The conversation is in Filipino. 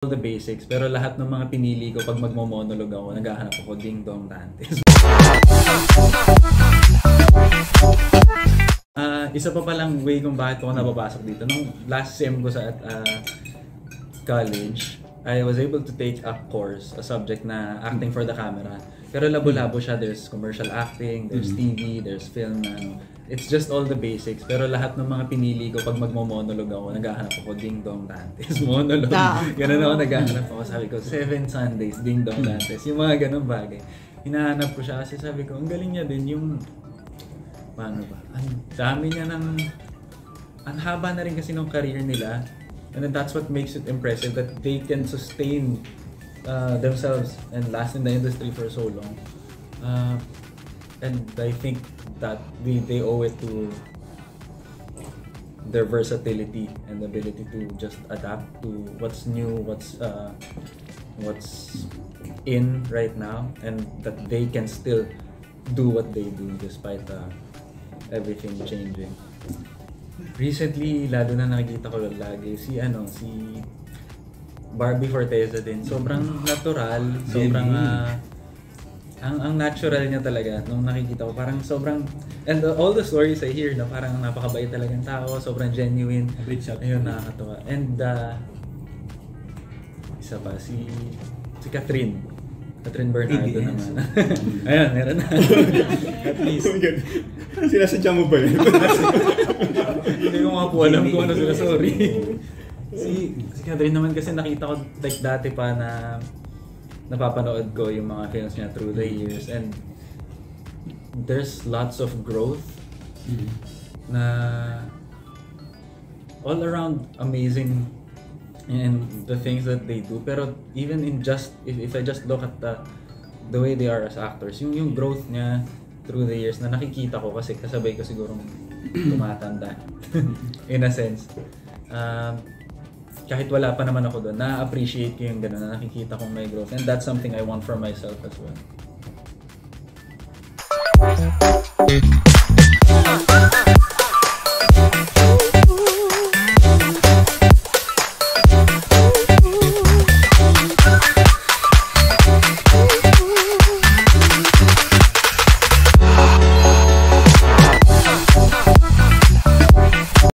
The basics, pero lahat ng mga pinili ko pag magmo-monologue ako, naghahanap ako Ding Dong Dantes. Isa pa palang way kung bakit ako napapasok dito. Nung last sem ko sa college, I was able to take a course, a subject na acting for the camera. Pero labo-labo siya. There's commercial acting, there's TV, there's film. It's just all the basics. Pero lahat ng mga pinili ko pag magmo-monologue ako, naghahanap ako Ding Dong Dantes. Monologue. Ganun ako naghahanap ako. Sabi ko, 7 Sundays, Ding Dong Dantes. Yung mga ganun bagay. Hinahanap ko siya kasi sabi ko, ang galing niya din yung... Paano ba? Ang dami niya ng... Ang haba na rin kasi ng career nila. And then that's what makes it impressive that they can sustain themselves and last in the industry for so long. And I think that they owe it to their versatility and ability to just adapt to what's new, what's in right now, and that they can still do what they do despite everything changing. Recently, lalo na nakikita ko lagi si Barbie Forteza din. Sobrang natural, sobrang ang natural niya talaga nung nakikita ko. Parang sobrang, and all the stories I hear na parang napakabait talagang tao, sobrang genuine. Ayun, nakakatawa. And isa pa, si Catherine Bernardo naman. Ayun, meron na. At least. Sinasadya mo ba yun? Hindi ko nga po alam kung ano sila, sorry. Si Catherine naman kasi nakita ko like dati pa na napapanood ko yung mga films niya through the years, and there's lots of growth na all around amazing in the things that they do. Pero even in just if I just look at the way they are as actors, yung growth niya through the years na nakikita ko kasi kasabay ko siguro tumatanda in a sense. Kahit wala pa naman ako doon, na-appreciate ko yung gano'n na nakikita kong may growth, and that's something I want for myself as well.